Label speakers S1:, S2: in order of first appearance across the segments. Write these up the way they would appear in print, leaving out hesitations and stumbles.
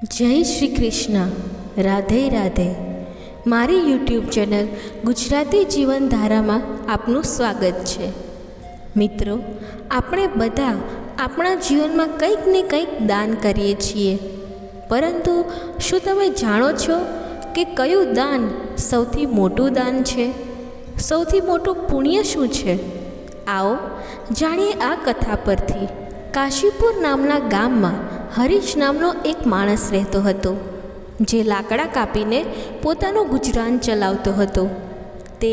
S1: જય શ્રી કૃષ્ણ. રાધે રાધે. મારી YouTube channel Gujarati જીવનધારામાં આપનું સ્વાગત છે. મિત્રો, આપણે બધા આપણા જીવનમાં કંઈક ને કંઈક દાન કરીએ છીએ, પરંતુ શું તમે જાણો છો કે કયું દાન સૌથી મોટું દાન છે? સૌથી મોટું પુણ્ય શું છે? આવો જાણીએ આ કથા પરથી. કાશીપુર નામના ગામમાં હરીશ નામનો એક માણસ રહેતો હતો, જે લાકડા કાપીને પોતાનું ગુજરાન ચલાવતો હતો. તે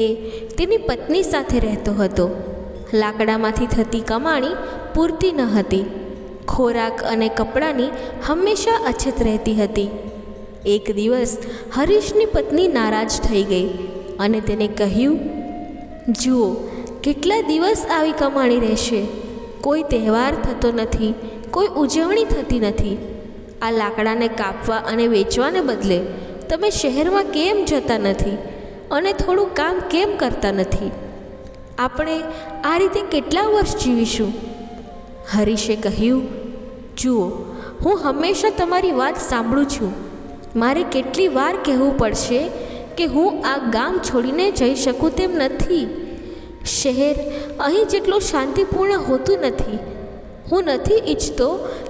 S1: તેની પત્ની સાથે રહેતો હતો. લાકડામાંથી થતી કમાણી પૂરતી ન હતી. ખોરાક અને કપડાની હંમેશા અછત રહેતી હતી. એક દિવસ હરીશની પત્ની નારાજ થઈ ગઈ અને તેને કહ્યું, જુઓ, કેટલા દિવસ આવી કમાણી રહેશે? કોઈ તહેવાર થતો નથી, કોઈ ઉજવણી થતી નથી. આ લાકડાને કાપવા અને વેચવાને બદલે તમે શહેરમાં કેમ જતા નથી અને થોડું કામ કેમ કરતા નથી? આપણે આ રીતે કેટલા વર્ષ જીવીશું? હરીશે કહ્યું, જુઓ, હું હંમેશા તમારી વાત સાંભળું છું. મારે કેટલી વાર કહેવું પડશે કે હું આ ગામ છોડીને જઈ શકું તેમ નથી. શહેર અહીં જેટલું શાંતિપૂર્ણ હોતું નથી. હું નથી ઈચ્છતો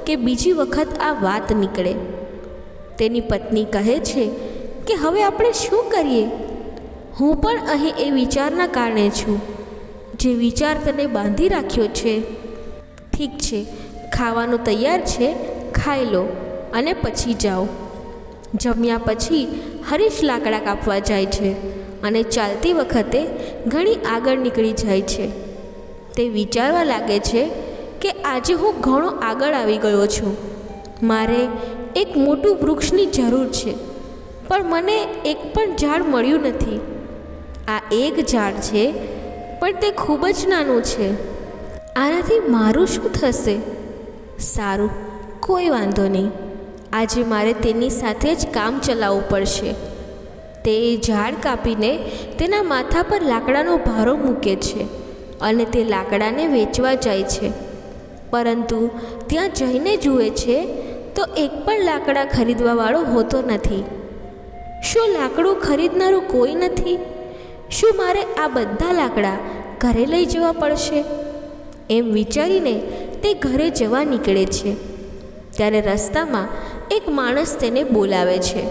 S1: કે બીજી વખત આ વાત નીકળે. તેની પત્ની કહે છે કે હવે આપણે શું કરીએ? હું પણ અહીં એ વિચારના કારણે છું, જે વિચાર તને બાંધી રાખ્યો છે. ઠીક છે, ખાવાનું તૈયાર છે, ખાઈ લો અને પછી જાઓ. જમ્યા પછી હરીશ લાકડા કાપવા જાય છે અને ચાલતી વખતે ઘણી આગળ નીકળી જાય છે. તે વિચારવા લાગે છે કે આજે હું ઘણો આગળ આવી ગયો છું. મારે એક મોટું વૃક્ષની જરૂર છે, પણ મને એક પણ ઝાડ મળ્યું નથી. આ એક ઝાડ છે, પણ તે ખૂબ જ નાનું છે. આનાથી મારું શું થશે? સારું, કોઈ વાંધો નહીં. આજે મારે તેની સાથે જ કામ ચલાવવું પડશે. તે ઝાડ કાપીને તેના માથા પર લાકડાનો ભારો મૂકે છે અને તે લાકડાને વેચવા જાય છે. પરંતુ ત્યાં જઈને જુએ છે તો એક પણ લાકડા ખરીદવાવાળો હોતો નથી. શું લાકડું ખરીદનારું કોઈ નથી? શું મારે આ બધા લાકડા ઘરે લઈ જવા પડશે? એમ વિચારીને તે ઘરે જવા નીકળે છે. ત્યારે રસ્તામાં એક માણસ તેને બોલાવે છે.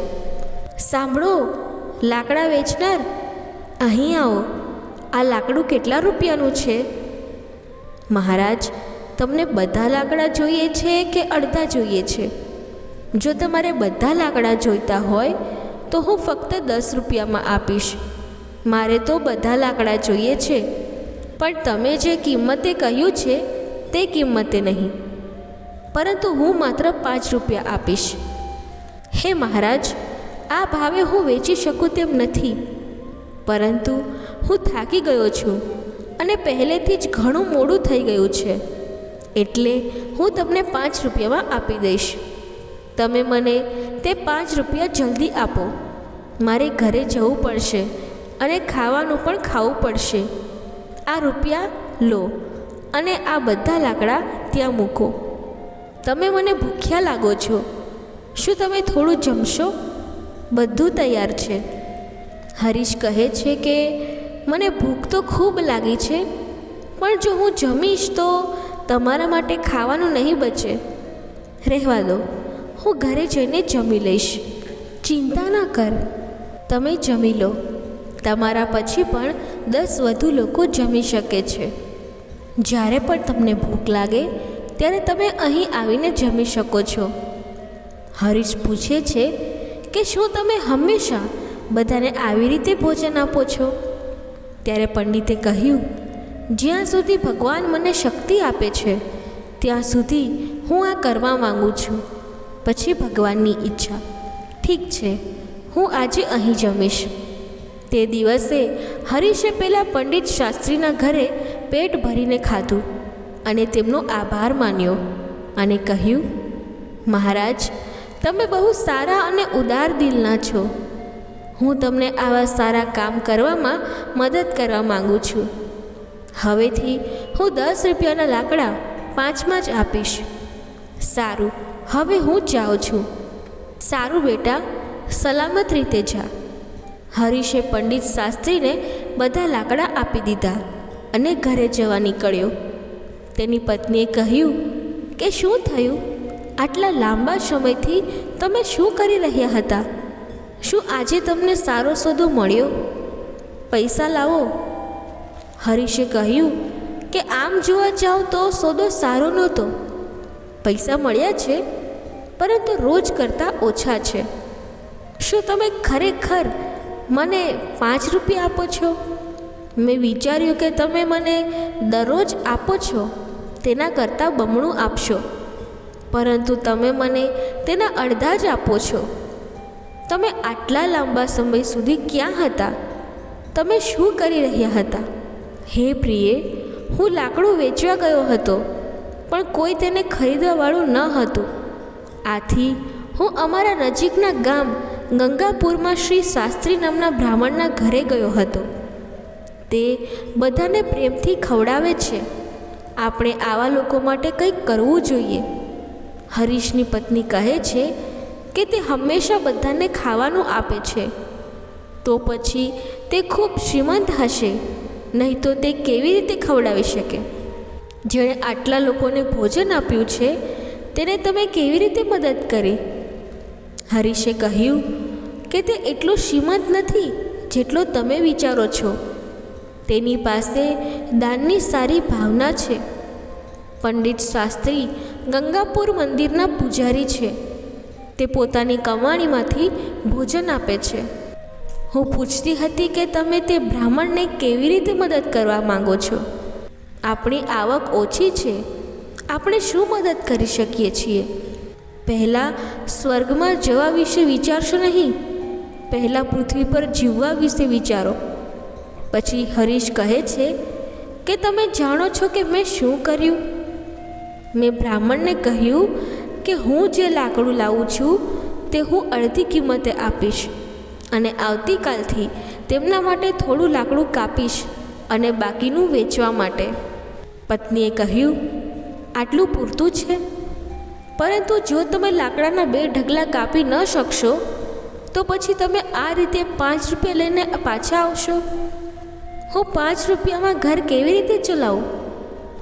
S1: સાંભળો, લાકડા વેચનાર, અહીં આવો. આ લાકડું કેટલા રૂપિયાનું છે? મહારાજ, તમને બધા લાકડા જોઈએ છે કે અડધા જોઈએ છે? જો તમારે બધા લાકડા જોઈતા હોય તો હું ફક્ત 10 રૂપિયામાં આપીશ. મારે તો બધા લાકડા જોઈએ છે, પણ તમે જે કિંમતે કહ્યું છે તે કિંમતે નહીં, પરંતુ હું માત્ર 5 રૂપિયા આપીશ. હે મહારાજ, આ ભાવે હું વેચી શકું તેમ નથી, પરંતુ હું થાકી ગયો છું અને પહેલેથી જ ઘણું મોડું થઈ ગયું છે, એટલે હું તમને 5 રૂપિયામાં આપી દઈશ. તમે મને તે 5 રૂપિયા જલ્દી આપો. મારે ઘરે જવું પડશે અને ખાવાનું પણ ખાવું પડશે. આ રૂપિયા લો અને આ બધા લાકડા ત્યાં મૂકો. તમે મને ભૂખ્યા લાગો છો. શું તમે થોડું જમશો? બધું તૈયાર છે. હરીશ કહે છે કે મને ભૂખ તો ખૂબ લાગી છે, પણ જો હું જમીશ તો તમારા માટે ખાવાનું નહીં બચે. રહેવા દો, હું ઘરે જઈને જમી લઈશ. ચિંતા ના કર, તમે જમી લો. તમારા પછી પણ 10 વધુ લોકો જમી શકે છે. જ્યારે પણ તમને ભૂખ લાગે ત્યારે તમે અહીં આવીને જમી શકો છો. હરીશ પૂછે છે કે શું તમે હંમેશા બધાને આવી રીતે ભોજન આપો છો? ત્યારે પંડિતે કહ્યું, જ્યાં સુધી ભગવાન મને શક્તિ આપે છે ત્યાં સુધી હું આ કરવા માંગુ છું. પછી ભગવાનની ઈચ્છા. ઠીક છે, હું આજે અહીં જમીશ. તે દિવસે હરીશે પેલા પંડિત શાસ્ત્રીના ઘરે પેટ ભરીને ખાધું અને તેમનો આભાર માન્યો અને કહ્યું, મહારાજ, તમે બહુ સારા અને ઉદાર દિલના છો. હું તમને આવા સારા કામ કરવામાં મદદ કરવા માગું છું. હવેથી હું 10 રૂપિયાના લાકડા 5માં જ આપીશ. સારું, હવે હું જાઉં છું. સારું બેટા, સલામત રીતે જા. હરીશે પંડિત શાસ્ત્રીને બધા લાકડા આપી દીધા અને ઘરે જવા નીકળ્યો. તેની પત્નીએ કહ્યું કે શું થયું? આટલા લાંબા સમયથી તમે શું કરી રહ્યા હતા? શું આજે તમને સારો સોદો મળ્યો? પૈસા લાવો. હરીશે કહ્યું કે આમ જોવા જાઓ તો સોદો સારો નહોતો. પૈસા મળ્યા છે, પરંતુ રોજ કરતાં ઓછા છે. શું તમે ખરેખર મને 5 રૂપિયા આપો છો? મેં વિચાર્યું કે તમે મને દરરોજ આપો છો તેના કરતાં બમણું આપશો, પરંતુ તમે મને તેના અડધા જ આપો છો. તમે આટલા લાંબા સમય સુધી ક્યાં હતા? તમે શું કરી રહ્યા હતા? હે પ્રિયે, હું લાકડું વેચવા ગયો હતો, પણ કોઈ તેને ખરીદવાવાળું ન હતું. આથી હું અમારા નજીકના ગામ ગંગાપુરમાં શ્રી શાસ્ત્રી નામના બ્રાહ્મણના ઘરે ગયો હતો. તે બધાને પ્રેમથી ખવડાવે છે. આપણે આવા લોકો માટે કંઈક કરવું જોઈએ. હરીશની પત્ની કહે છે કે તે હંમેશા બધાને ખાવાનું આપે છે. તો પછી તે ખૂબ શ્રીમંત હશે, નહીં તો તે કેવી રીતે ખવડાવી શકે? જેણે આટલા લોકોને ભોજન આપ્યું છે તેને તમે કેવી રીતે મદદ કરી? હરીશે કહ્યું કે તે એટલો શ્રીમંત નથી જેટલો તમે વિચારો છો. તેની પાસે દાનની સારી ભાવના છે. પંડિત શાસ્ત્રી ગંગાપુર મંદિરના પૂજારી છે. તે પોતાની કમાણીમાંથી ભોજન આપે છે. હું પૂછતી હતી કે તમે તે બ્રાહ્મણને કેવી રીતે મદદ કરવા માંગો છો? આપણી આવક ઓછી છે, આપણે શું મદદ કરી શકીએ છીએ? પહેલાં સ્વર્ગમાં જવા વિશે વિચારશો નહીં, પહેલાં પૃથ્વી પર જીવવા વિશે વિચારો. પછી હરીશ કહે છે કે તમે જાણો છો કે મેં શું કર્યું? મેં બ્રાહ્મણને કહ્યું કે હું જે લાકડું લાવું છું તે હું અડધી કિંમતે આપીશ અને આવતીકાલથી તેમના માટે થોડું લાકડું કાપીશ અને બાકીનું વેચવા માટે. પત્નીએ કહ્યું, આટલું પૂરતું છે? પરંતુ જો તમે લાકડાના 2 ઢગલા કાપી ન શકશો તો પછી તમે આ રીતે 5 રૂપિયા લઈને પાછા આવશો. હું 5 રૂપિયામાં ઘર કેવી રીતે ચલાવું?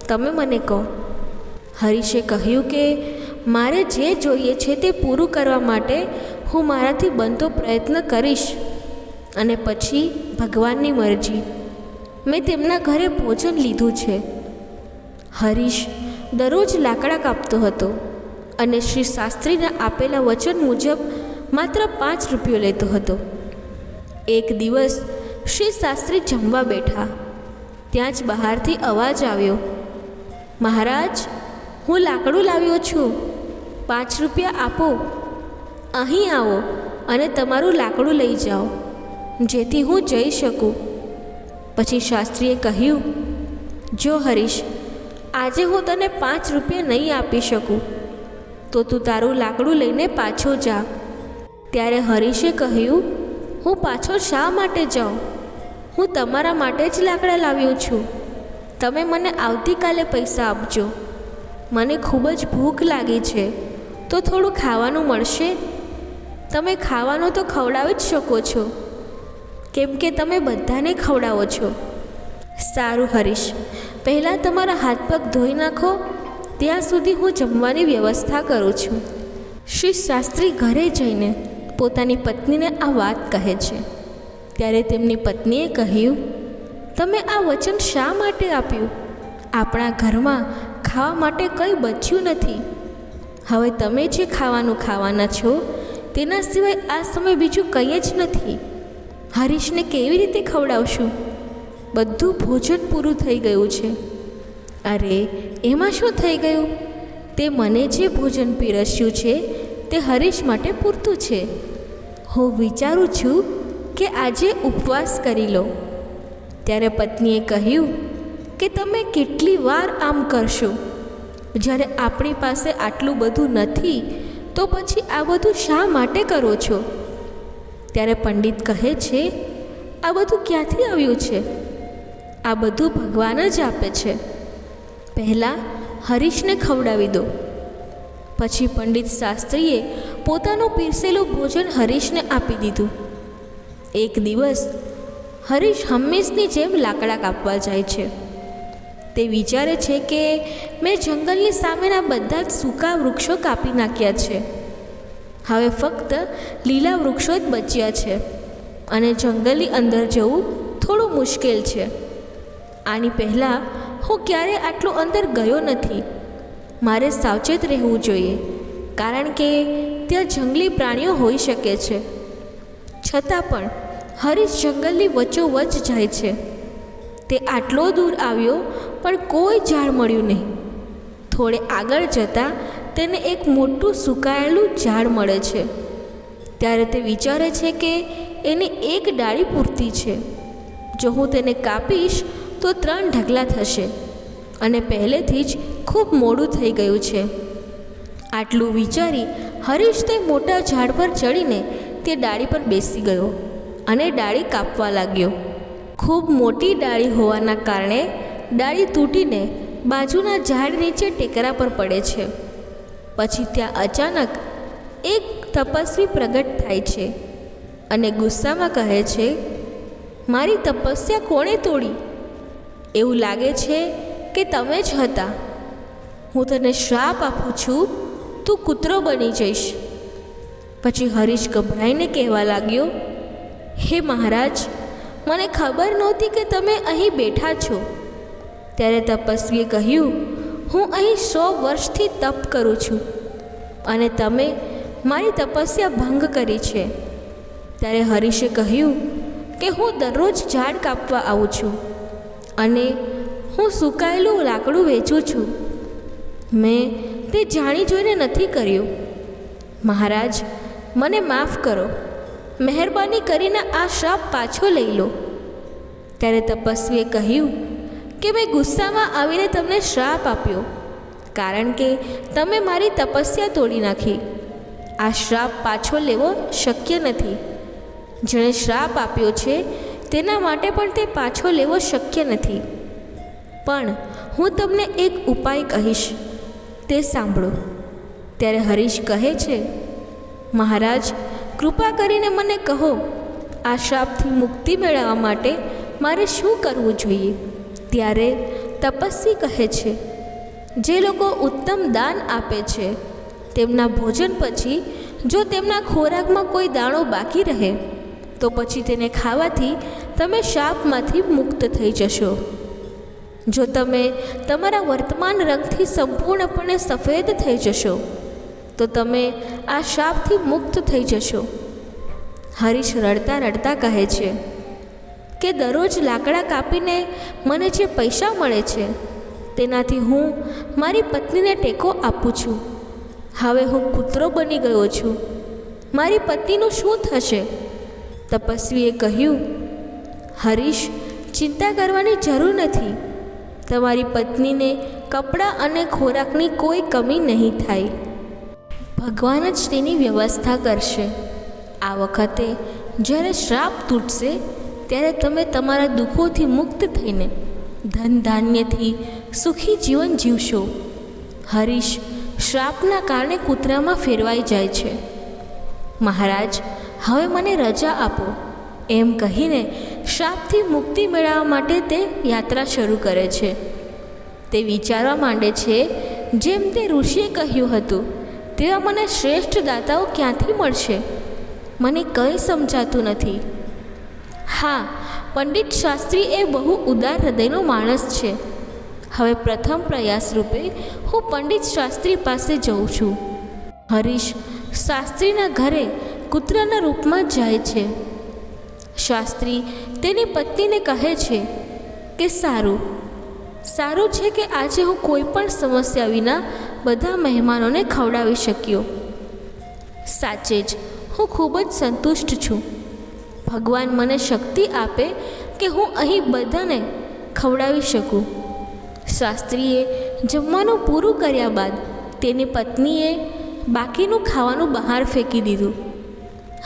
S1: તમે મને કહો. હરીશે કહ્યું કે મારે જે જોઈએ છે તે પૂરું કરવા માટે હું મારાથી બનતો પ્રયત્ન કરીશ, અને પછી ભગવાનની મરજી. મેં તેમના ઘરે ભોજન લીધું છે. હરીશ દરરોજ લાકડા કાપતો હતો અને શ્રી શાસ્ત્રીને આપેલા વચન મુજબ માત્ર 5 રૂપિયો લેતો હતો. એક દિવસ શ્રી શાસ્ત્રી જમવા બેઠા. ત્યાં જ બહારથી અવાજ આવ્યો, મહારાજ, હું લાકડું લાવ્યો છું, 5 રૂપિયા આપો. અહીં આવો અને તમારું લાકડું લઈ જાઓ, જેથી હું જઈ શકું. પછી શાસ્ત્રીએ કહ્યું, જો હરીશ, આજે હું તને 5 રૂપિયા નહીં આપી શકું, તો તું તારું લાકડું લઈને પાછો જા. ત્યારે હરીશે કહ્યું, હું પાછો શા માટે જાઉં? હું તમારા માટે જ લાકડા લાવ્યો છું. તમે મને આવતીકાલે પૈસા આપજો. મને ખૂબ જ ભૂખ લાગી છે, તો થોડું ખાવાનું મળશે? તમે ખાવાનું તો ખવડાવી જ શકો છો, કેમ કે તમે બધાને ખવડાવો છો. સારું હરીશ, પહેલાં તમારા હાથ પગ ધોઈ નાખો, ત્યાં સુધી હું જમવાની વ્યવસ્થા કરું છું. શ્રી શાસ્ત્રી ઘરે જઈને પોતાની પત્નીને આ વાત કહે છે. ત્યારે તેમની પત્નીએ કહ્યું, તમે આ વચન શા માટે આપ્યું? આપણા ઘરમાં ખાવા માટે કંઈ બચ્યું નથી. હવે તમે જે ખાવાનું ખાવાના છો તેના સિવાય આ સમય બીજું કંઈ જ નથી. હરીશને કેવી રીતે ખવડાવશું? બધું ભોજન પૂરું થઈ ગયું છે. અરે, એમાં શું થઈ ગયું? તે મને જે ભોજન પીરસ્યું છે તે હરીશ માટે પૂરતું છે. હું વિચારું છું કે આજે ઉપવાસ કરી લો. ત્યારે પત્નીએ કહ્યું કે તમે કેટલી વાર આમ કરશો? જ્યારે આપણી પાસે આટલું બધું નથી તો પછી આ બધું શા માટે કરો છો? ત્યારે પંડિત કહે છે, આ બધું ક્યાંથી આવ્યું છે? આ બધું ભગવાન જ આપે છે. પહેલાં હરીશને ખવડાવી દો. પછી પંડિત શાસ્ત્રીએ પોતાનું પીરસેલું ભોજન હરીશને આપી દીધું. એક દિવસ હરીશ હંમેશની જેમ લાકડા કાપવા જાય છે. તે વિચારે છે કે મેં જંગલની સામેના બધા જ સૂકા વૃક્ષો કાપી નાખ્યા છે. હવે ફક્ત લીલા વૃક્ષો જ બચ્યા છે અને જંગલની અંદર જવું થોડું મુશ્કેલ છે. આની પહેલાં હું ક્યારેય આટલો અંદર ગયો નથી. મારે સાવચેત રહેવું જોઈએ, કારણ કે ત્યાં જંગલી પ્રાણીઓ હોઈ શકે છે. છતાં પણ હરીશ જંગલની વચ્ચોવચ્ચ જાય છે. તે આટલો દૂર આવ્યો પણ કોઈ ઝાડ મળ્યું નહીં. થોડે આગળ જતાં તેને એક મોટું સુકાયેલું ઝાડ મળે છે. ત્યારે તે વિચારે છે કે એની એક ડાળી પૂરતી છે. જો હું તેને કાપીશ તો 3 ઢગલા થશે અને પહેલેથી જ ખૂબ મોડું થઈ ગયું છે. આટલું વિચારી હરીશ તે મોટા ઝાડ પર ચડીને તે ડાળી પર બેસી ગયો અને ડાળી કાપવા લાગ્યો. ખૂબ મોટી ડાળી હોવાના કારણે ડાળી તૂટીને બાજુના ઝાડ નીચે ટેકરા પર પડે છે. પછી ત્યાં અચાનક એક તપસ્વી પ્રગટ થાય છે અને ગુસ્સામાં કહે છે, મારી તપસ્યા કોણે તોડી? એવું લાગે છે કે તમે જ હતા. હું તને શ્રાપ આપું છું, તું કૂતરો બની જઈશ. પછી હરીશ ગભરાઈને કહેવા લાગ્યો, હે મહારાજ, મને ખબર નહોતી કે તમે અહીં બેઠા છો. ત્યારે તપસ્વીએ કહ્યું, હું અહીં 100 વર્ષથી તપ કરું છું અને તમે મારી તપસ્યા ભંગ કરી છે. ત્યારે હરીશે કહ્યું કે હું દરરોજ ઝાડ કાપવા આવું છું અને હું સુકાયેલું લાકડું વેચું છું. મેં તે જાણી જોઈને નથી કર્યું. મહારાજ, મને માફ કરો. મહેરબાની કરીને આ શ્રાપ પાછો લઈ લો. ત્યારે તપસ્વીએ કહ્યું કે મેં ગુસ્સામાં આવીને તમને શ્રાપ આપ્યો, કારણ કે તમે મારી તપસ્યા તોડી નાખી. આ શ્રાપ પાછો લેવો શક્ય નથી. જેણે શ્રાપ આપ્યો છે તેના માટે પણ તે પાછો લેવો શક્ય નથી. પણ હું તમને એક ઉપાય કહીશ, તે સાંભળો. ત્યારે હરીશ કહે છે, મહારાજ, કૃપા કરીને મને કહો, આ શ્રાપથી મુક્તિ મેળવવા માટે મારે શું કરવું જોઈએ? ત્યારે તપસ્વી કહે છે, જે લોકો ઉત્તમ દાન આપે છે તેમના ભોજન પછી જો તેમના ખોરાકમાં કોઈ દાણો બાકી રહે તો પછી તેને ખાવાથી તમે શાપમાંથી મુક્ત થઈ જશો. જો તમે તમારા વર્તમાન રંગથી સંપૂર્ણપણે સફેદ થઈ જશો તો તમે આ શાપથી મુક્ત થઈ જશો. હરીશ રડતા રડતા કહે છે કે દરરોજ લાકડા કાપીને મને જે પૈસા મળે છે તેનાથી હું મારી પત્નીને ટેકો આપું છું. હવે હું કૂતરો બની ગયો છું. મારી પત્નીનું શું થશે? તપસ્વીએ કહ્યું, હરીશ, ચિંતા કરવાની જરૂર નથી. તમારી પત્નીને કપડાં અને ખોરાકની કોઈ કમી નહીં થાય. ભગવાન જ તેની વ્યવસ્થા કરશે. આ વખતે જ્યારે શ્રાપ તૂટશે ત્યારે તમે તમારા દુઃખોથી મુક્ત થઈને ધન ધાન્યથી સુખી જીવન જીવશો. હરીશ શ્રાપના કારણે કૂતરામાં ફેરવાઈ જાય છે. મહારાજ, હવે મને રજા આપો. એમ કહીને શ્રાપથી મુક્તિ મેળવવા માટે તે યાત્રા શરૂ કરે છે. તે વિચારવા માંડે છે, જેમ તે ઋષિએ કહ્યું હતું તેવા મને શ્રેષ્ઠ દાતાઓ ક્યાંથી મળશે? મને કંઈ સમજાતું નથી. હા, પંડિત શાસ્ત્રી એ બહુ ઉદાર હૃદયનો માણસ છે. હવે પ્રથમ પ્રયાસ રૂપે હું પંડિત શાસ્ત્રી પાસે જઉં છું. હરીશ શાસ્ત્રીના ઘરે કૂતરાના રૂપમાં જાય છે. શાસ્ત્રી તેની પત્નીને કહે છે કે સારું છે કે આજે હું કોઈ પણ સમસ્યા વિના બધા મહેમાનોને ખવડાવી શક્યો. સાચે જ હું ખૂબ જ સંતુષ્ટ છું. ભગવાન મને શક્તિ આપે કે હું અહીં બધાને ખવડાવી શકું. શાસ્ત્રીએ જમવાનું પૂરું કર્યા બાદ તેની પત્નીએ બાકીનું ખાવાનું બહાર ફેંકી દીધું.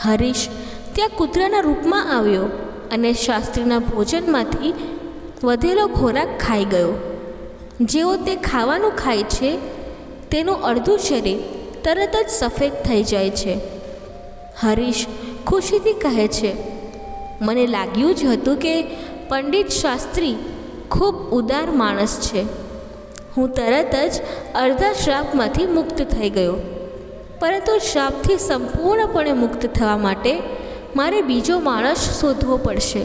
S1: હરીશ ત્યાં કૂતરાના રૂપમાં આવ્યો અને શાસ્ત્રીના ભોજનમાંથી વધેલો ખોરાક ખાઈ ગયો. જેઓ તે ખાવાનું ખાય છે તેનું અડધું શરીર તરત જ સફેદ થઈ જાય છે. હરીશ ખુશીથી કહે છે, મને લાગ્યું જ હતું કે પંડિત શાસ્ત્રી ખૂબ ઉદાર માણસ છે. હું તરત જ અડધા શ્રાપમાંથી મુક્ત થઈ ગયો. પરંતુ શ્રાપથી સંપૂર્ણપણે મુક્ત થવા માટે મારે બીજો માણસ શોધવો પડશે.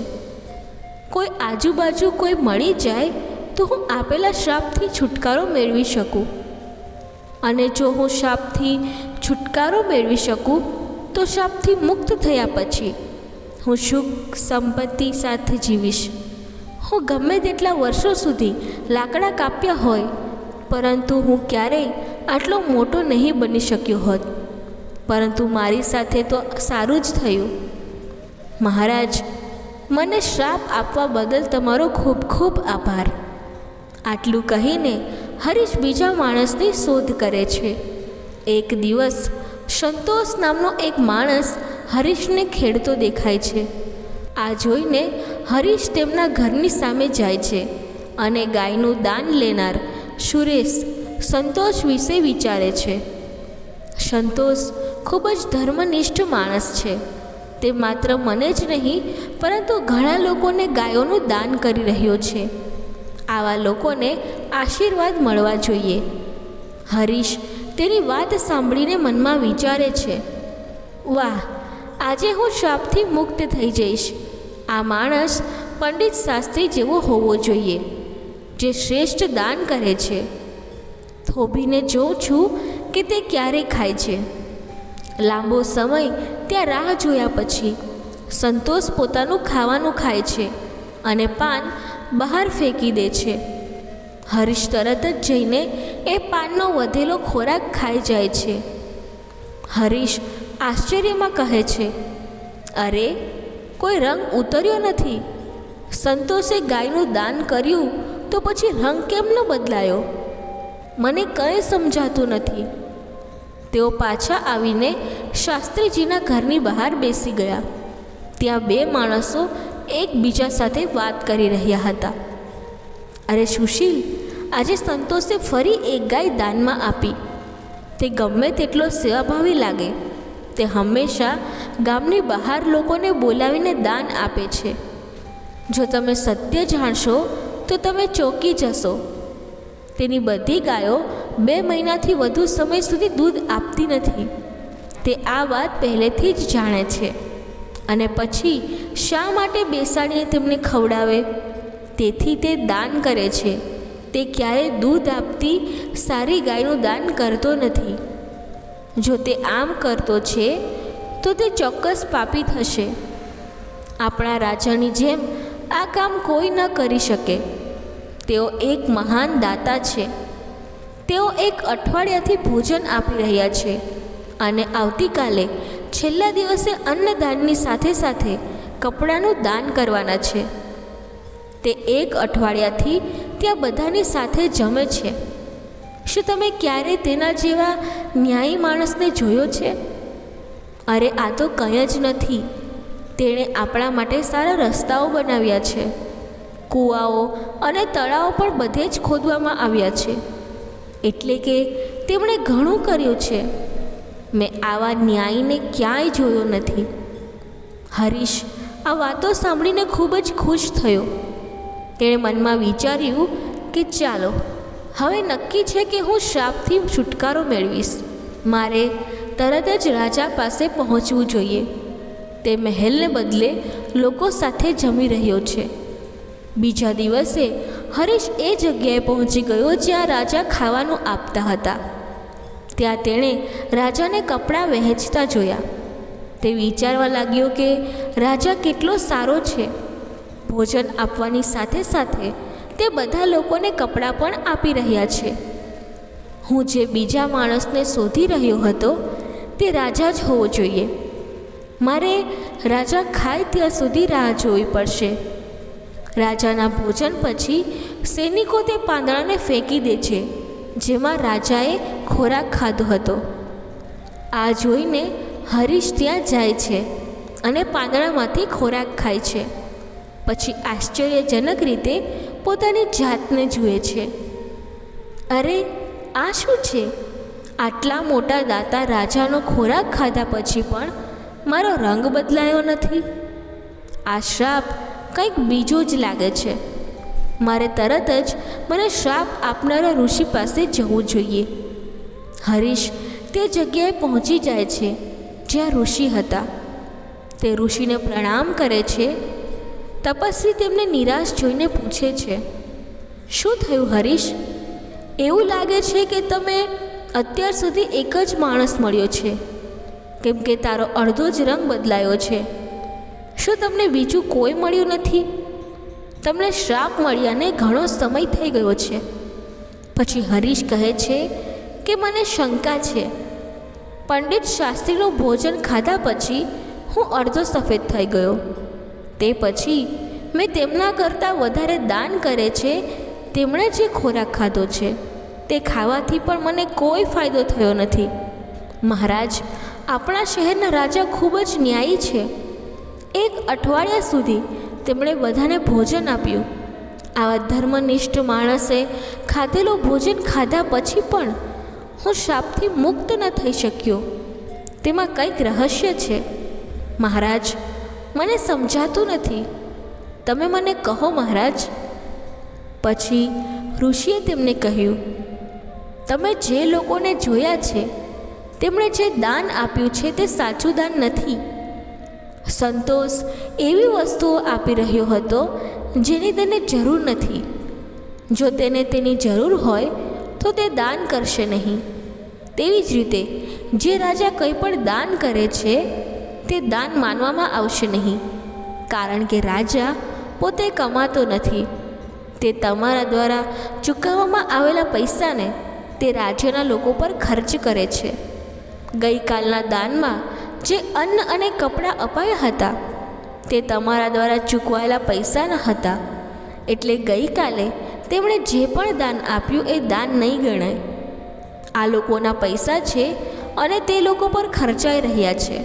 S1: કોઈ આજુબાજુ કોઈ મળી જાય તો હું આપેલા શ્રાપથી છુટકારો મેળવી શકું. અને જો હું શ્રાપથી છુટકારો મેળવી શકું તો શ્રાપથી મુક્ત થયા પછી હું સુખ સંપત્તિ સાથે જીવીશ. હું ગમે તેટલા વર્ષો સુધી લાકડા કાપ્યા હોય, પરંતુ હું ક્યારેય આટલો મોટો નહીં બની શક્યો હોત. પરંતુ મારી સાથે તો સારું જ થયું. મહારાજ, મને શ્રાપ આપવા બદલ તમારો ખૂબ ખૂબ આભાર. આટલું કહીને હરીશ બીજા માણસની શોધ કરે છે. એક દિવસ સંતોષ નામનો એક માણસ હરીશને ખેડતો દેખાય છે. આ જોઈને હરીશ તેમના ઘરની સામે જાય છે અને ગાયનું દાન લેનાર સુરેશ સંતોષ વિશે વિચારે છે. સંતોષ ખૂબ જ ધર્મનિષ્ઠ માણસ છે. તે માત્ર મને જ નહીં પરંતુ ઘણા લોકોને ગાયોનું દાન કરી રહ્યો છે. આવા લોકોને આશીર્વાદ મળવા જોઈએ. હરીશ તેની વાત સાંભળીને મનમાં વિચારે છે, વાહ, આજે હું શ્રાપથી મુક્ત થઈ જઈશ. આ માણસ પંડિત શાસ્ત્રી જેવો હોવો જોઈએ, જે શ્રેષ્ઠ દાન કરે છે. થોભીને જોઉં છું કે તે ક્યારે ખાય છે. લાંબો સમય ત્યાં રાહ જોયા પછી સંતોષ પોતાનું ખાવાનું ખાય છે અને પાન બહાર ફેંકી દે છે. હરીશ તરત જ જઈને એ પાનનો વધેલો ખોરાક ખાઈ જાય છે. હરીશ આશ્ચર્યમાં કહે છે, અરે, કોઈ રંગ ઉતર્યો નથી. સંતોષે ગાયનું દાન કર્યું તો પછી રંગ કેમ ન બદલાયો? મને કંઈ સમજાતું નથી. તેઓ પાછા આવીને શાસ્ત્રીજીના ઘરની બહાર બેસી ગયા. ત્યાં બે માણસો એકબીજા સાથે વાત કરી રહ્યા હતા. અરે સુશીલ, આજે સંતોષે ફરી એક ગાય દાનમાં આપી. તે ગમે તેટલો સેવાભાવી લાગે, તે હંમેશા ગામની બહાર લોકોને બોલાવીને દાન આપે છે. જો તમે સત્ય જાણશો તો તમે ચોંકી જશો. તેની બધી ગાયો 2 મહિનાથી વધુ સમય સુધી દૂધ આપતી નથી. તે આ વાત પહેલેથી જ જાણે છે. અને પછી શા માટે બેસાડીને તેમને ખવડાવે? તેથી તે દાન કરે છે. તે ક્યારેય દૂધ આપતી સારી ગાયનું દાન કરતો નથી. જો તે આમ કરતો છે તો તે ચોક્કસ પાપી થશે. આપણા રાજાની જેમ આ કામ કોઈ ન કરી શકે. તેઓ એક મહાન દાતા છે. તેઓ એક અઠવાડિયાથી ભોજન આપી રહ્યા છે અને આવતીકાલે છેલ્લા દિવસે અન્નદાનની સાથે સાથે કપડાનું દાન કરવાના છે. તે એક અઠવાડિયાથી ત્યાં બધાની સાથે જમે છે. શું તમે ક્યારે તેના જેવા ન્યાયી માણસને જોયો છે? અરે, આ તો કંઈ જ નથી. તેણે આપણા માટે સારા રસ્તાઓ બનાવ્યા છે. કૂવાઓ અને તળાવો પણ બધે જ ખોદવામાં આવ્યા છે. એટલે કે તેમણે ઘણું કર્યું છે. મેં આવા ન્યાયીને ક્યાંય જોયો નથી. હરીશ આ વાતો સાંભળીને ખૂબ જ ખુશ થયો. તેણે મનમાં વિચાર્યું કે ચાલો, હવે નક્કી છે કે હું શ્રાપથી છુટકારો મેળવીશ. મારે તરત જ રાજા પાસે પહોંચવું જોઈએ. તે મહેલને બદલે લોકો સાથે જમી રહ્યો છે. બીજા દિવસે હરીશ એ જગ્યાએ પહોંચી ગયો જ્યાં રાજા ખાવાનું આપતા હતા. ત્યાં તેણે રાજાને કપડાં વહેંચતા જોયા. તે વિચારવા લાગ્યો કે રાજા કેટલો સારો છે. ભોજન આપવાની સાથે સાથે તે બધા લોકોને કપડાં પણ આપી રહ્યા છે. હું જે બીજા માણસને શોધી રહ્યો હતો તે રાજા જ હોવો જોઈએ. મારે રાજા ખાય ત્યાં સુધી રાહ જોવી પડશે. રાજાના ભોજન પછી સૈનિકો તે પાંદડાને ફેંકી દે છે જેમાં રાજાએ ખોરાક ખાધો હતો. આ જોઈને હરીશ ત્યાં જાય છે અને પાંદડામાંથી ખોરાક ખાય છે. પછી આશ્ચર્યજનક રીતે પોતાની જાતને જુએ છે. અરે, આ શું છે? આટલા મોટા દાતા રાજાનો ખોરાક ખાધા પછી પણ મારો રંગ બદલાયો નથી. આ શ્રાપ કંઈક બીજું જ લાગે છે. મારે તરત જ મને શ્રાપ આપનારા ઋષિ પાસે જવું જોઈએ. હરીશ તે જગ્યાએ પહોંચી જાય છે જ્યાં ઋષિ હતા. તે ઋષિને પ્રણામ કરે છે. તપસ્વી તેમને નિરાશ જોઈને પૂછે છે, શું થયું હરીશ? એવું લાગે છે કે તમે અત્યાર સુધી એક જ માણસ મળ્યો છે, કેમ કે તારો અડધો જ રંગ બદલાયો છે. શું તમને બીજું કોઈ મળ્યું નથી? તમને શ્રાપ મળ્યાને ઘણો સમય થઈ ગયો છે. પછી હરીશ કહે છે કે મને શંકા છે. પંડિત શાસ્ત્રીનું ભોજન ખાધા પછી હું અડધો સફેદ થઈ ગયો. તે પછી મેં તેમના કરતાં વધારે દાન કરે છે. તેમણે જે ખોરાક ખાધો છે તે ખાવાથી પણ મને કોઈ ફાયદો થયો નથી. મહારાજ, આપણા શહેરના રાજા ખૂબ જ ન્યાયી છે. 1 અઠવાડિયા સુધી તેમણે બધાને ભોજન આપ્યું. આવા ધર્મનિષ્ઠ માણસે ખાધેલું ભોજન ખાધા પછી પણ હું શાપથી મુક્ત ન થઈ શક્યો. તેમાં કંઈક રહસ્ય છે. મહારાજ, મને સમજાતું નથી. તમે મને કહો મહારાજ. પછી ઋષિએ તેમને કહ્યું, તમે જે લોકોને જોયા છે તેમણે જે દાન આપ્યું છે તે સાચું દાન નથી. સંતોષ એવી વસ્તુઓ આપી રહ્યો હતો જેની તેને જરૂર નથી. જો તેને તેની જરૂર હોય તો તે દાન કરશે નહીં. તેવી જ રીતે જે રાજા કંઈ પણ દાન કરે છે તે દાન માનવામાં આવશે નહીં, કારણ કે રાજા પોતે કમાતો નથી. તે તમારા દ્વારા ચૂકવવામાં આવેલા પૈસાને તે રાજ્યના લોકો પર ખર્ચ કરે છે. ગઈકાલના દાનમાં જે અન્ન અને કપડાં અપાયા હતા તે તમારા દ્વારા ચૂકવાયેલા પૈસાના હતા. એટલે ગઈકાલે તેમણે જે પણ દાન આપ્યું એ દાન નહીં ગણાય. આ લોકોના પૈસા છે અને તે લોકો પર ખર્ચાઈ રહ્યા છે.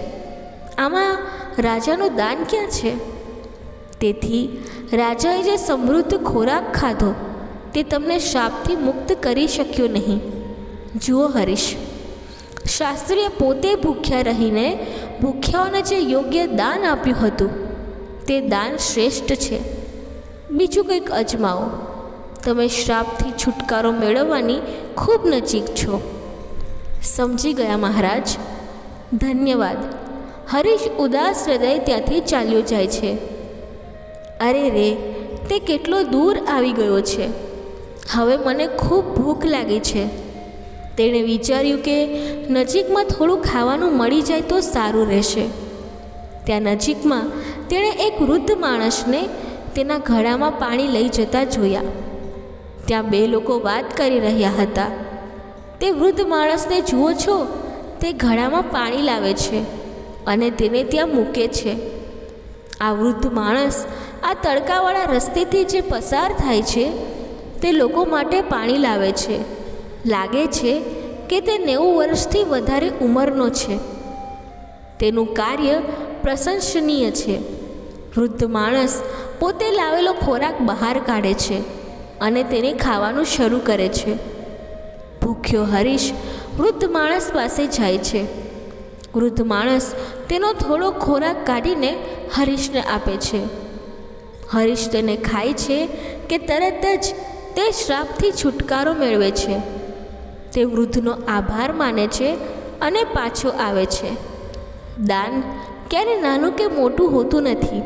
S1: આમાં રાજાનું દાન ક્યાં છે? તેથી રાજાએ જે સમૃદ્ધ ખોરાક ખાધો તે તમને શાપથી મુક્ત કરી શક્યો નહીં. જુઓ હરીશ, શાસ્ત્રીએ પોતે ભૂખ્યા રહીને ભૂખ્યાઓને જે યોગ્ય દાન આપ્યું હતું તે દાન શ્રેષ્ઠ છે. બીજું કંઈક અજમાવો. તમે શ્રાપથી છુટકારો મેળવવાની ખૂબ નજીક છો. સમજી ગયા મહારાજ? ધન્યવાદ. હરીશ ઉદાસ હૃદય ત્યાંથી ચાલ્યો જાય છે. અરે રે, તે કેટલો દૂર આવી ગયો છે. હવે મને ખૂબ ભૂખ લાગી છે. તેણે વિચાર્યું કે નજીકમાં થોડું ખાવાનું મળી જાય તો સારું રહેશે. ત્યાં નજીકમાં તેણે એક વૃદ્ધ માણસને તેના ઘડામાં પાણી લઈ જતા જોયા. ત્યાં 2 લોકો વાત કરી રહ્યા હતા. તે વૃદ્ધ માણસને જુઓ છો, તે ઘડામાં પાણી લાવે છે અને તેને ત્યાં મૂકે છે. આ વૃદ્ધ માણસ આ તડકાવાળા રસ્તેથી જે પસાર થાય છે તે લોકો માટે પાણી લાવે છે. લાગે છે કે તે 90 વર્ષથી વધારે ઉંમરનો છે. તેનું કાર્ય પ્રશંસનીય છે. વૃદ્ધ માણસ પોતે લાવેલો ખોરાક બહાર કાઢે છે અને તેને ખાવાનું શરૂ કરે છે. ભૂખ્યો હરીશ વૃદ્ધ માણસ પાસે જાય છે. વૃદ્ધ માણસ તેનો થોડો ખોરાક કાઢીને હરીશને આપે છે. હરીશ તેને ખાય છે કે તરત જ તે શ્રાપથી છુટકારો મેળવે છે. તે વૃદ્ધનો આભાર માને છે અને પાછો આવે છે. દાન ક્યારે નાનું કે મોટું હોતું નથી.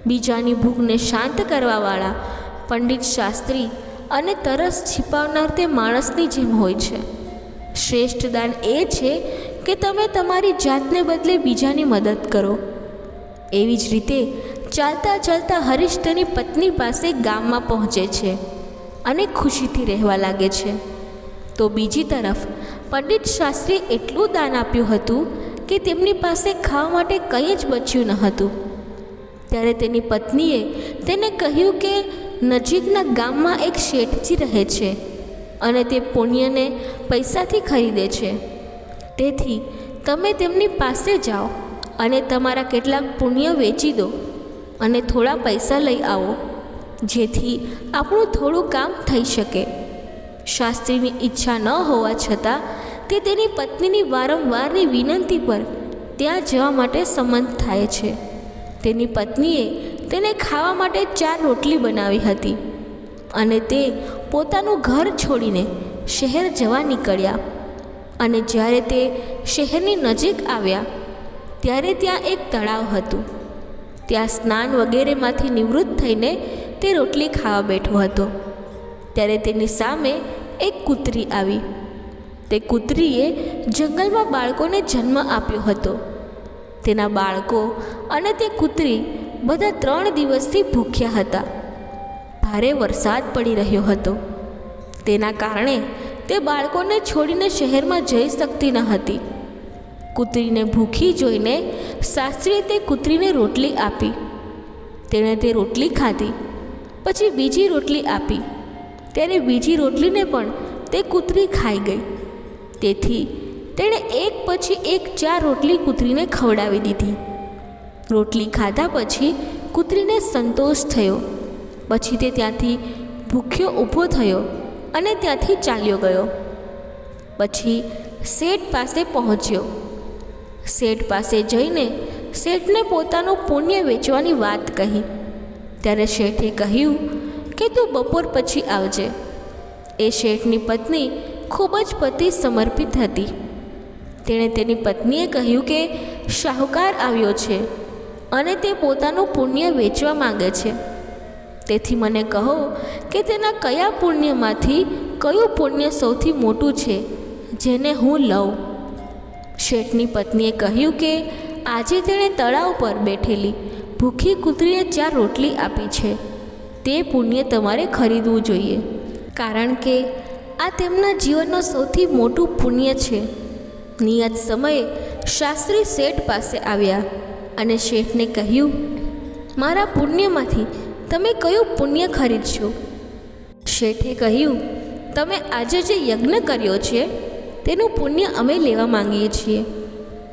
S1: બીજાની ભૂખને શાંત કરવાવાળા પંડિત શાસ્ત્રી અને તરસ छिपावનાર તે માણસની જેમ હોય છે. શ્રેષ્ઠ દાન એ છે કે તમે તમારી જાતને બદલે બીજાની મદદ કરો. એવી જ રીતે ચાલતા ચાલતા હરીશ તેની પત્ની પાસે ગામમાં પહોંચે છે અને ખુશીથી રહેવા લાગે છે. તો બીજી તરફ પંડિત શાસ્ત્રીએ એટલું દાન આપ્યું હતું કે તેમની પાસે ખાવા માટે કંઈ જ બચ્યું ન હતું. ત્યારે તેની પત્નીએ તેને કહ્યું કે નજીકના ગામમાં એક શેઠજી રહે છે અને તે પુણ્યને પૈસાથી ખરીદે છે. તેથી તમે તેમની પાસે જાઓ અને તમારા કેટલાક પુણ્ય વેચી દો અને થોડા પૈસા લઈ આવો, જેથી આપણું થોડું કામ થઈ શકે. શાસ્ત્રીની ઈચ્છા ન હોવા છતાં તે તેની પત્નીની વારંવારની વિનંતી પર ત્યાં જવા માટે સંમત થાય છે. તેની પત્નીએ તેને ખાવા માટે 4 રોટલી બનાવી હતી અને તે પોતાનું ઘર છોડીને શહેર જવા નીકળ્યા. અને જ્યારે તે શહેરની નજીક આવ્યા ત્યારે ત્યાં એક તળાવ હતું. ત્યાં સ્નાન વગેરેમાંથી નિવૃત્ત થઈને તે રોટલી ખાવા બેઠો હતો. ત્યારે તેની સામે એક કૂતરી આવી. તે કૂતરીએ જંગલમાં બાળકોને જન્મ આપ્યો હતો. તેના બાળકો અને તે કૂતરી બધા 3 દિવસથી ભૂખ્યા હતા. ભારે વરસાદ પડી રહ્યો હતો. તેના કારણે તે બાળકોને છોડીને શહેરમાં જઈ શકતી ન હતી. કૂતરીને ભૂખી જોઈને શાસ્ત્રીએ તે કૂતરીને રોટલી આપી. તેણે તે રોટલી ખાધી. પછી બીજી રોટલી આપી. ત્યારે બીજી રોટલીને પણ તે કૂતરી ખાઈ ગઈ. તેથી તેણે એક પછી એક 4 રોટલી કૂતરીને ખવડાવી દીધી. રોટલી ખાધા પછી કૂતરીને સંતોષ થયો. પછી તે ત્યાંથી ભૂખ્યો ઊભો થયો અને ત્યાંથી ચાલ્યો ગયો. પછી શેઠ પાસે પહોંચ્યો. શેઠ પાસે જઈને શેઠને પોતાનું પુણ્ય વેચવાની વાત કહી. ત્યારે શેઠે કહ્યું કે તું બપોર પછી આવજે. એ શેઠની પત્ની ખૂબ જ પતિ સમર્પિત હતી. તેણે તેની પત્નીએ કહ્યું કે શાહુકાર આવ્યો છે અને તે પોતાનું પુણ્ય વેચવા માંગે છે. તેથી મને કહો કે તેના કયા પુણ્યમાંથી કયું પુણ્ય સૌથી મોટું છે જેને હું લઉં. શેઠની પત્નીએ કહ્યું કે આજે તેણે તળાવ પર બેઠેલી ભૂખી કૂતરીને 4 રોટલી આપી છે. તે પુણ્ય તમારે ખરીદવું જોઈએ, કારણ કે આ તેમના જીવનનું સૌથી મોટું પુણ્ય છે. નિયત સમયે શાસ્ત્રી શેઠ પાસે આવ્યા અને શેઠને કહ્યું, મારા પુણ્યમાંથી તમે કયું પુણ્ય ખરીદશો? શેઠે કહ્યું, તમે આજે જે યજ્ઞ કર્યો છે તેનું પુણ્ય અમે લેવા માંગીએ છીએ.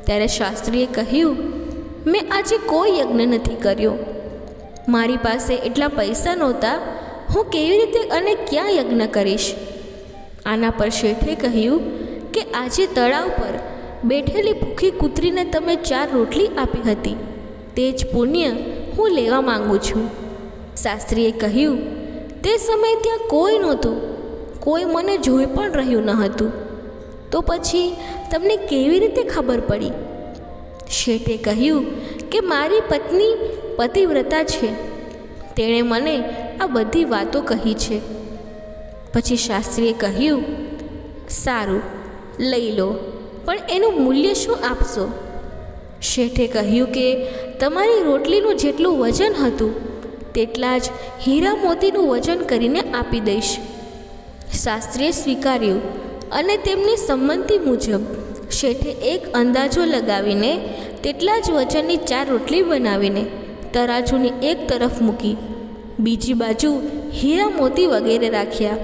S1: ત્યારે શાસ્ત્રીએ કહ્યું, મેં આજે કોઈ યજ્ઞ નથી કર્યો. મારી પાસે એટલા પૈસા નહોતા. હું કેવી રીતે અને ક્યાં યજ્ઞ કરીશ? આના પર શેઠે કહ્યું કે આજે તળાવ પર બેઠેલી ભૂખી કૂતરીને તમે 4 રોટલી આપી હતી, તે જ પુણ્ય હું લેવા માંગુ છું. શાસ્ત્રીએ કહ્યું, તે સમયે ત્યાં કોઈ નહોતું. કોઈ મને જોઈ પણ રહ્યું ન હતું. તો પછી તમને કેવી રીતે ખબર પડી? શેઠે કહ્યું કે મારી પત્ની પતિવ્રતા છે. તેણે મને આ બધી વાતો કહી છે. પછી શાસ્ત્રીએ કહ્યું, સારું, લઈ લો, પણ એનું મૂલ્ય શું આપશો? શેઠે કહ્યું કે તમારી રોટલીનું જેટલું વજન હતું તેટલા જ હીરા મોતીનું વજન કરીને આપી દઈશ. શાસ્ત્રીએ સ્વીકાર્યું અને તેમની સંમતિ મુજબ શેઠે એક અંદાજો લગાવીને તેટલા જ વજનની 4 રોટલી બનાવીને તરાજુની એક તરફ મૂકી, બીજી બાજુ હીરા મોતી વગેરે રાખ્યા.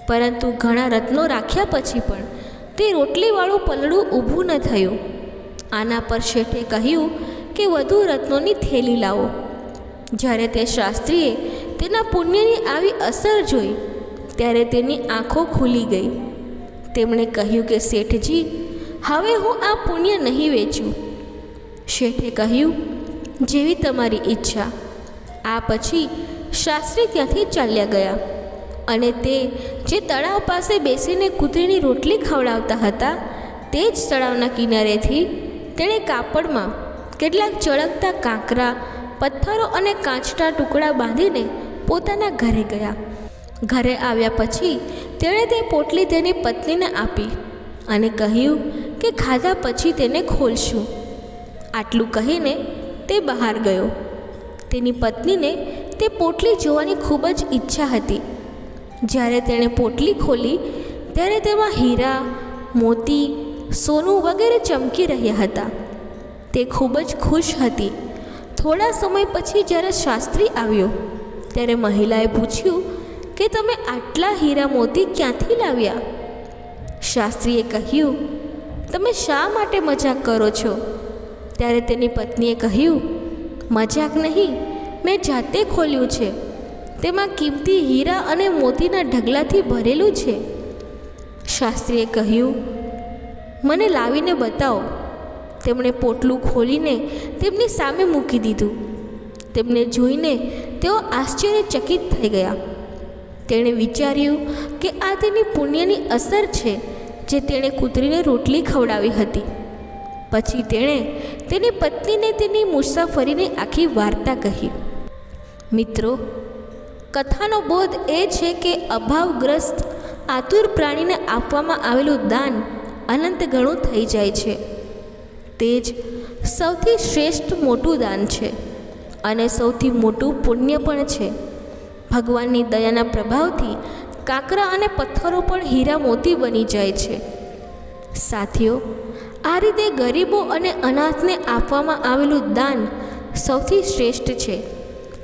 S1: પરંતુ ઘણા રત્નો રાખ્યા પછી પણ તે રોટલીવાળું પલડું ઊભું ન થયું. આના પર શેઠે કહ્યું કે વધુ રત્નોની થેલી લાવો. જ્યારે તે શાસ્ત્રીએ તેના પુણ્યની આવી અસર જોઈ ત્યારે તેની આંખો ખુલી ગઈ. તેમણે કહ્યું કે શેઠજી, હવે હું આ પુણ્ય નહીં વેચું. શેઠે કહ્યું, જેવી તમારી ઈચ્છા. આ પછી શાસ્ત્રી ત્યાંથી ચાલ્યા ગયા અને તે જે તળાવ પાસે બેસીને કૂતરીની રોટલી ખવડાવતા હતા તે જ તળાવના કિનારેથી તેણે કાપડમાં કેટલાક ચળકતા કાંકરા, પથ્થરો અને કાચના ટુકડા બાંધીને પોતાના ઘરે ગયા. ઘરે આવ્યા પછી તેણે તે પોટલી તેની પત્નીને આપી અને કહ્યું કે ખાધા પછી તેને ખોલશું. આટલું કહીને તે બહાર ગયો. તેની પત્નીને તે પોટલી જોવાની ખૂબ જ ઈચ્છા હતી. જ્યારે તેણે પોટલી ખોલી ત્યારે તેમાં હીરા, મોતી, સોનું વગેરે ચમકી રહ્યા હતા. તે ખૂબ જ ખુશ હતી. થોડા સમય પછી જ્યારે શાસ્ત્રી આવ્યો ત્યારે મહિલાએ પૂછ્યું કે તમે આટલા હીરા મોતી ક્યાંથી લાવ્યા? શાસ્ત્રીએ કહ્યું, તમે શા માટે મજાક કરો છો? ત્યારે તેની પત્નીએ કહ્યું, મજાક નહીં, મેં જાતે ખોલ્યું છે. તેમાં કિંમતી હીરા અને મોતીના ઢગલાથી ભરેલું છે. શાસ્ત્રીએ કહ્યું, મને લાવીને બતાવો. તેમણે પોટલું ખોલીને તેમની સામે મૂકી દીધું. તેમને જોઈને તેઓ આશ્ચર્યચકિત થઈ ગયા. તેણે વિચાર્યું કે આ તેની પુણ્યની અસર છે જે તેણે કૂતરીને રોટલી ખવડાવી હતી. પછી તેણે તેની પત્નીને તેની મુસાફરીની આખી વાર્તા કહી. મિત્રો, કથાનો બોધ એ છે કે અભાવગ્રસ્ત આતુર પ્રાણીને આપવામાં આવેલું દાન અનંત ગણું થઈ જાય છે. તે જ સૌથી શ્રેષ્ઠ મોટું દાન છે અને સૌથી મોટું પુણ્ય પણ છે. ભગવાનની દયાના પ્રભાવથી કાંકરા અને પથ્થરો પણ હીરા મોતી બની જાય છે. સાથીઓ, આ રીતે ગરીબો અને અનાથને આપવામાં આવેલું દાન સૌથી શ્રેષ્ઠ છે.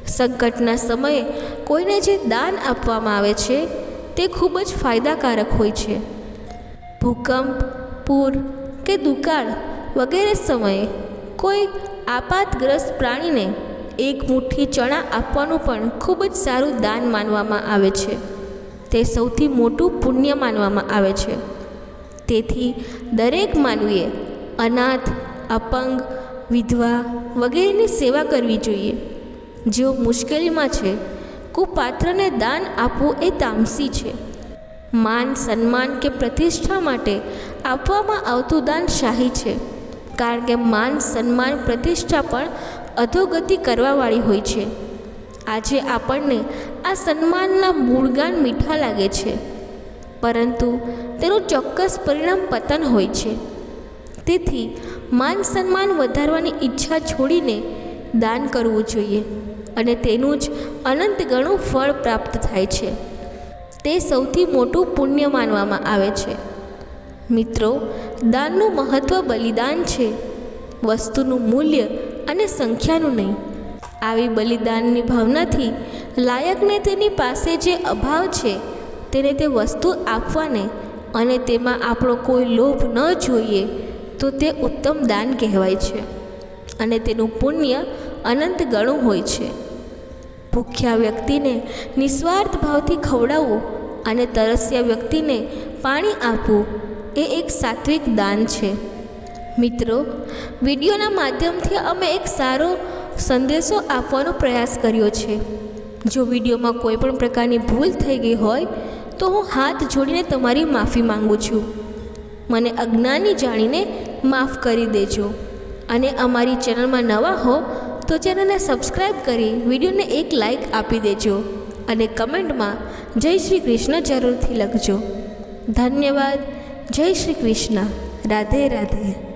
S1: સંકટના સમયે કોઈને જે દાન આપવામાં આવે છે તે ખૂબ જ ફાયદાકારક હોય છે. ભૂકંપ, પૂર કે દુકાળ વગેરે સમયે કોઈ આપાતગ્રસ્ત પ્રાણીને એક મુઠ્ઠી ચણા આપવાનું પણ ખૂબ જ સારું દાન માનવામાં આવે છે. તે સૌથી મોટું પુણ્ય માનવામાં આવે છે. તેથી દરેક માનવીએ અનાથ, અપંગ, વિધવા વગેરેની સેવા કરવી જોઈએ. જેઓ મુશ્કેલીમાં છે, કુપાત્રને દાન આપવું એ તામસી છે. માન, સન્માન કે પ્રતિષ્ઠા માટે આપવામાં આવતું દાન શાહી છે. કારણ કે માન, સન્માન, પ્રતિષ્ઠા પણ અધોગતિ કરવાવાળી હોય છે. આજે આપણને આ સન્માનના મૂળગાન મીઠા લાગે છે, પરંતુ તેનું ચોક્કસ પરિણામ પતન હોય છે. તેથી માન સન્માન વધારવાની ઈચ્છા છોડીને દાન કરવું જોઈએ અને તેનું જ અનંત ગણું ફળ પ્રાપ્ત થાય છે. તે સૌથી મોટું પુણ્ય માનવામાં આવે છે. મિત્રો, દાનનું મહત્ત્વ બલિદાન છે, વસ્તુનું મૂલ્ય અને સંખ્યાનું નહીં. આવી બલિદાનની ભાવનાથી લાયકને તેની પાસે જે અભાવ છે તેને તે વસ્તુ આપવાને અને તેમાં આપણો કોઈ લોભ ન જોઈએ તો તે ઉત્તમ દાન કહેવાય છે અને તેનું પુણ્ય અનંત ગણું હોય છે. ભૂખ્યા વ્યક્તિને નિસ્વાર્થ ભાવથી ખવડાવવું અને તરસ્યા વ્યક્તિને પાણી આપવું એ એક સાત્વિક દાન છે. મિત્રો, વિડીયોના માધ્યમથી અમે એક સારો સંદેશો આપવાનો પ્રયાસ કર્યો છે. જો વિડીયોમાં કોઈ પણ પ્રકારની ભૂલ થઈ ગઈ હોય તો હું હાથ જોડીને તમારી માફી માંગુ છું. મને અજ્ઞાની જાણીને માફ કરી દેજો. અને અમારી ચેનલમાં નવા હો તો ચેનલને સબસ્ક્રાઈબ કરી વિડીયોને એક લાઈક આપી દેજો અને કમેન્ટમાં જય શ્રી કૃષ્ણ જરૂરથી લખજો. ધન્યવાદ. જય શ્રી કૃષ્ણ. રાધે રાધે.